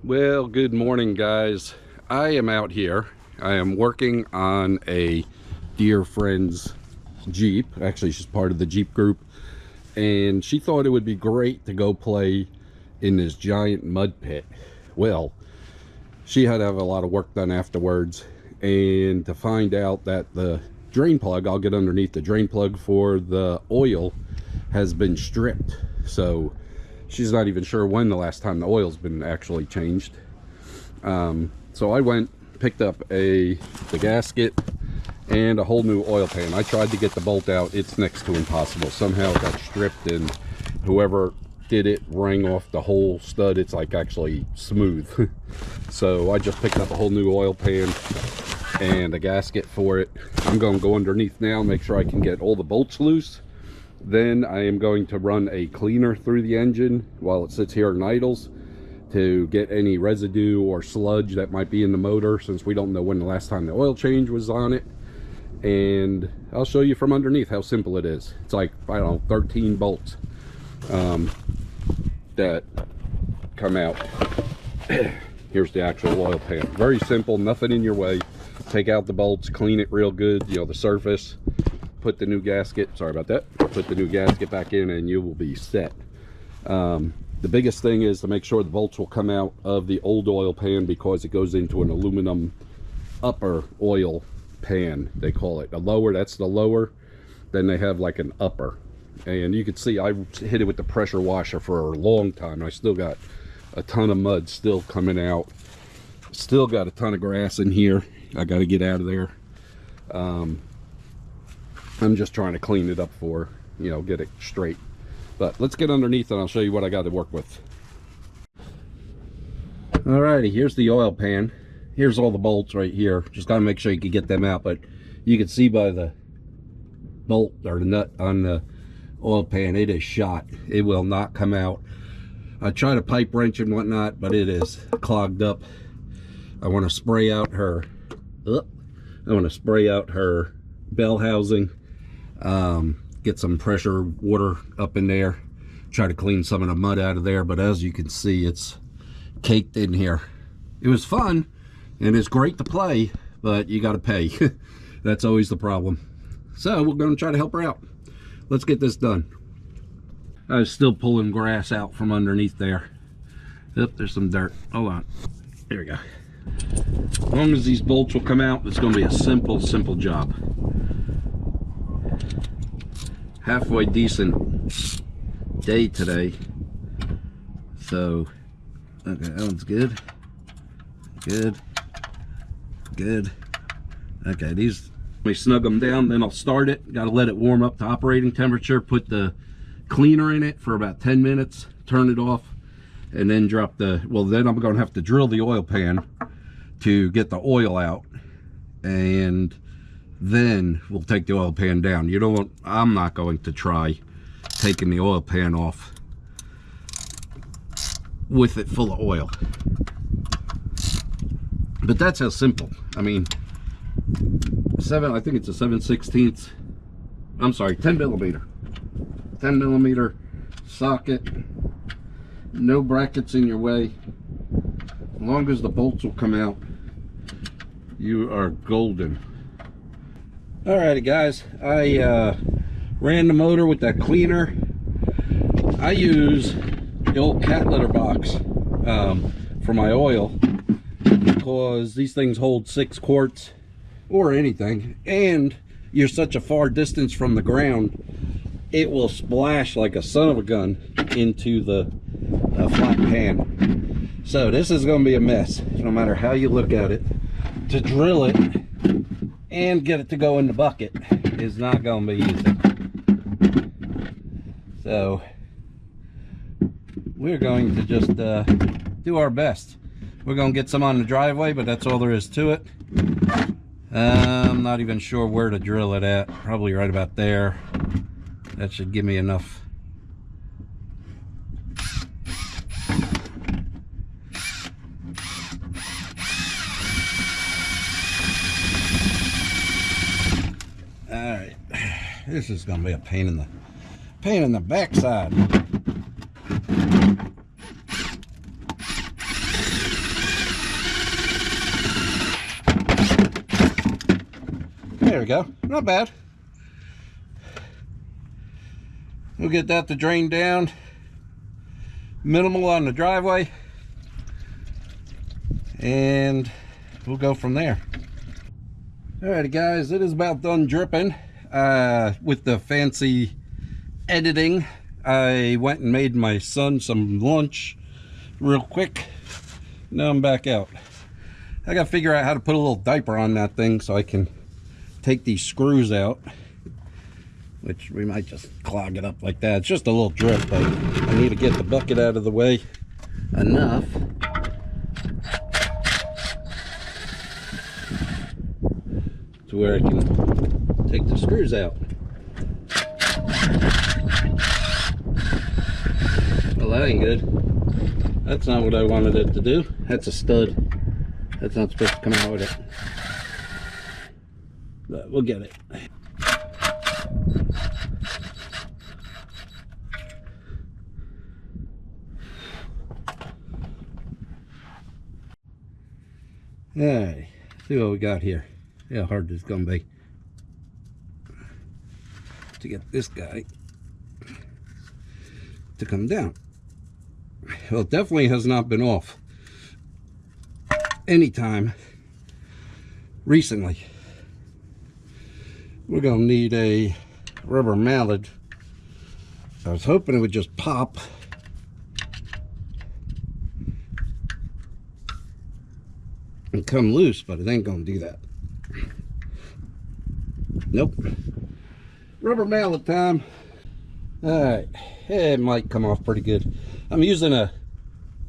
Well, good morning, guys. I am out here. I am working on a dear friend's Jeep. Actually, she's part of the Jeep group, and she thought it would be great to go play in this giant mud pit. Well, she had to have a lot of work done afterwards, and to find out that the drain plug, I'll get underneath, the drain plug for the oil has been stripped. So she's not even sure when the last time the oil's been actually changed. So I went, picked up the gasket and a whole new oil pan. I tried to get the bolt out. It's next to impossible. Somehow it got stripped, and whoever did it rang off the whole stud. It's like actually smooth. So I just picked up a whole new oil pan and a gasket for it. I'm going to go underneath now, make sure I can get all the bolts loose. Then I am going to run a cleaner through the engine while it sits here and idles to get any residue or sludge that might be in the motor, since we don't know when the last time the oil change was on it. And I'll show you from underneath how simple it is. It's like, I don't know, 13 bolts that come out. Here's the actual oil pan. Very simple, nothing in your way. Take out the bolts, clean it real good, you know, the surface. Put the new gasket, sorry about that, put the new gasket back in and you will be set. The biggest thing is to make sure the bolts will come out of the old oil pan, because it goes into an aluminum upper oil pan, they call it. A lower, that's the lower. Then they have like an upper. And you can see I hit it with the pressure washer for a long time. I still got a ton of mud still coming out. Still got a ton of grass in here. I got to get out of there. I'm just trying to clean it up for, you know, get it straight. But let's get underneath and I'll show you what I got to work with. Alrighty, here's the oil pan. Here's all the bolts right here. Just got to make sure you can get them out, but you can see by the bolt or the nut on the oil pan, it is shot. It will not come out. I try to pipe wrench and whatnot, but it is clogged up. I want to spray out her bell housing. Get some pressure water up in there, try to clean some of the mud out of there, but as you can see, it's caked in here. It was fun and it's great to play, but you got to pay. That's always the problem. So we're going to try to help her out. Let's get this done. I was still pulling grass out from underneath there. Yep, there's some dirt. Hold on, there we go. As long as these bolts will come out, it's going to be a simple job. Halfway decent day today, so okay, that one's good. Okay, these, let me snug them down, then I'll start it. Got to let it warm up to operating temperature, put the cleaner in it for about 10 minutes, turn it off, and then drop the, well, then I'm going to have to drill the oil pan to get the oil out, and then we'll take the oil pan down. You don't, I'm not going to try taking the oil pan off with it full of oil. But that's how simple. I mean, I think it's a 7/16, I'm sorry, 10 millimeter. 10 millimeter socket. No brackets in your way. As long as the bolts will come out, you are golden. Alrighty guys, I ran the motor with that cleaner. I use the old cat litter box for my oil, because these things hold 6 quarts or anything, and you're such a far distance from the ground, it will splash like a son of a gun into the flat pan. So this is going to be a mess, no matter how you look at it. To drill it and get it to go in the bucket is not going to be easy. So we're going to just do our best. We're going to get some on the driveway, but that's all there is to it. I'm not even sure where to drill it at. Probably right about there. That should give me enough. Alright, this is going to be a pain in the backside. There we go. Not bad. We'll get that to drain down. Minimal on the driveway. And we'll go from there. Alrighty guys, it is about done dripping. With the fancy editing, I went and made my son some lunch real quick. Now I'm back out. I gotta figure out how to put a little diaper on that thing so I can take these screws out, which we might just clog it up like that. It's just a little drip, but I need to get the bucket out of the way enough to where I can take the screws out. Well, that ain't good. That's not what I wanted it to do. That's a stud. That's not supposed to come out with it. But we'll get it. Alright, see what we got here. See how hard this is gonna be to get this guy to come down. Well, it definitely has not been off anytime recently. We're gonna need a rubber mallet. I was hoping it would just pop. And come loose, but it ain't gonna do that. Nope. Rubber mallet time. Alright, it might come off pretty good. I'm using a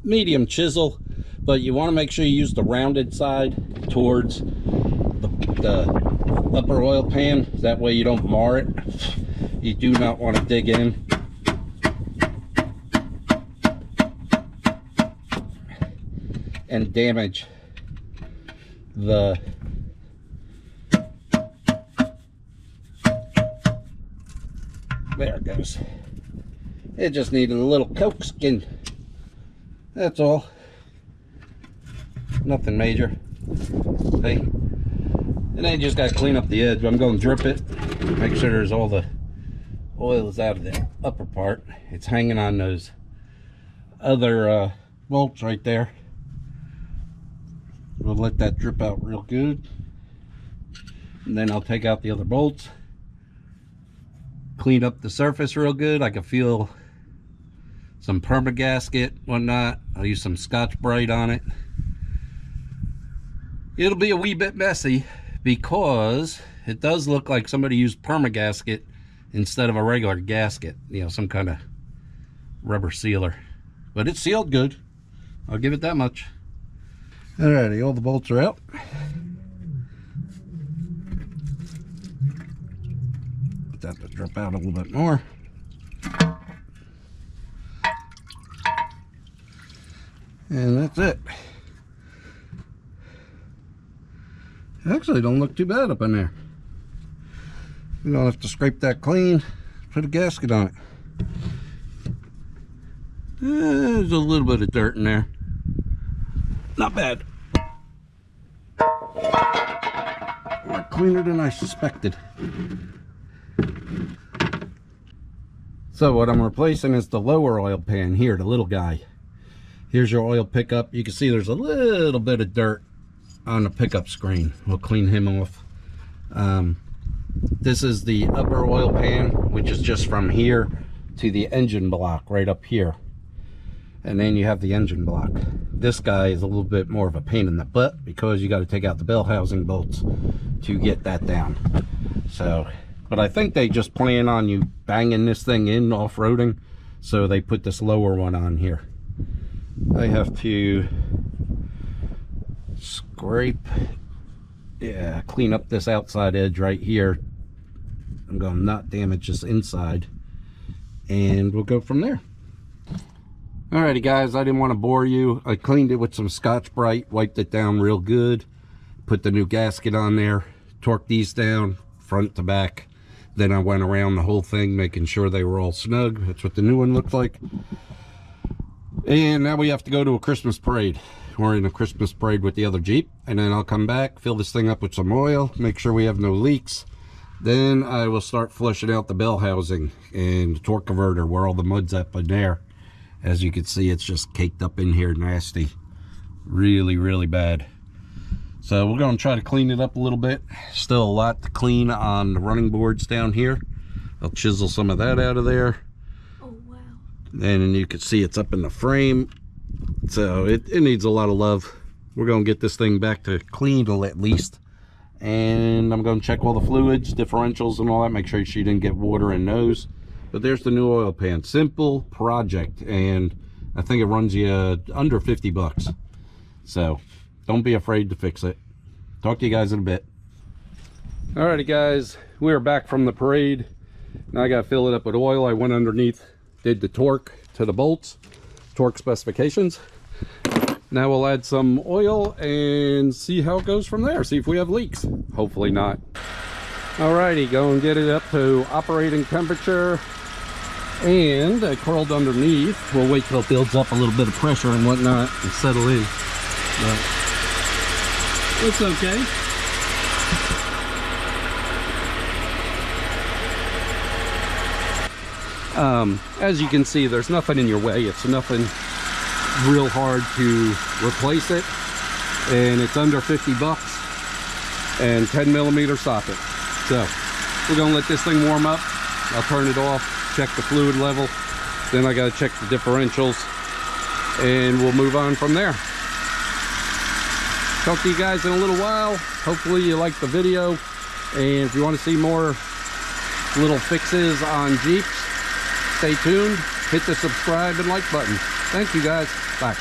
medium chisel, but you want to make sure you use the rounded side towards the upper oil pan. That way you don't mar it. You do not want to dig in. And damage the there it goes. It just needed a little coaxing. That's all. Nothing major. Okay. And then you just got to clean up the edge. I'm going to drip it. Make sure there's all the oil is out of the upper part. It's hanging on those other bolts right there. We'll let that drip out real good. And then I'll take out the other bolts. Clean up the surface real good. I can feel some permagasket, whatnot. I'll use some Scotch-Brite on it. It'll be a wee bit messy because it does look like somebody used permagasket instead of a regular gasket. You know, some kind of rubber sealer. But it's sealed good. I'll give it that much. Alrighty, all the bolts are out. Let that to drip out a little bit more. And that's it. Actually, don't look too bad up in there. You don't have to scrape that clean. Put a gasket on it. There's a little bit of dirt in there. Not bad. More cleaner than I suspected. So what I'm replacing is the lower oil pan here, the little guy. Here's your oil pickup. You can see there's a little bit of dirt on the pickup screen. We'll clean him off. This is the upper oil pan, which is just from here to the engine block right up here. And then you have the engine block. This guy is a little bit more of a pain in the butt because you got to take out the bell housing bolts to get that down. So, but I think they just plan on you banging this thing in off-roading, so they put this lower one on here. I have to scrape, yeah, clean up this outside edge right here. I'm going to not damage this inside, and we'll go from there. Alrighty guys, I didn't want to bore you. I cleaned it with some Scotch-Brite, wiped it down real good, put the new gasket on there, torqued these down front to back. Then I went around the whole thing making sure they were all snug. That's what the new one looked like. And now we have to go to a Christmas parade. We're in a Christmas parade with the other Jeep, and then I'll come back, fill this thing up with some oil, make sure we have no leaks. Then I will start flushing out the bell housing and the torque converter where all the mud's up in there. As you can see, it's just caked up in here, nasty. Really, really bad. So we're going to try to clean it up a little bit. Still a lot to clean on the running boards down here. I'll chisel some of that out of there. Oh, wow. And you can see it's up in the frame. So it needs a lot of love. We're going to get this thing back to clean at least. And I'm going to check all the fluids, differentials and all that. Make sure she didn't get water in those. But there's the new oil pan. Simple project. And I think it runs you under 50 bucks. So don't be afraid to fix it. Talk to you guys in a bit. Alrighty guys, we're back from the parade. Now I got to fill it up with oil. I went underneath, did the torque to the bolts, torque specifications. Now we'll add some oil and see how it goes from there. See if we have leaks. Hopefully not. Alrighty, go and get it up to operating temperature. And I curled underneath. We'll wait till it builds up a little bit of pressure and whatnot and settle in. But it's okay. As you can see, there's nothing in your way. It's nothing real hard to replace it, and it's under 50 bucks and 10mm socket. So we're gonna let this thing warm up. I'll turn it off, check the fluid level, then I gotta check the differentials, and we'll move on from there. Talk to you guys in a little while. Hopefully you liked the video, and if you want to see more little fixes on Jeeps, stay tuned, hit the subscribe and like button. Thank you guys. Bye.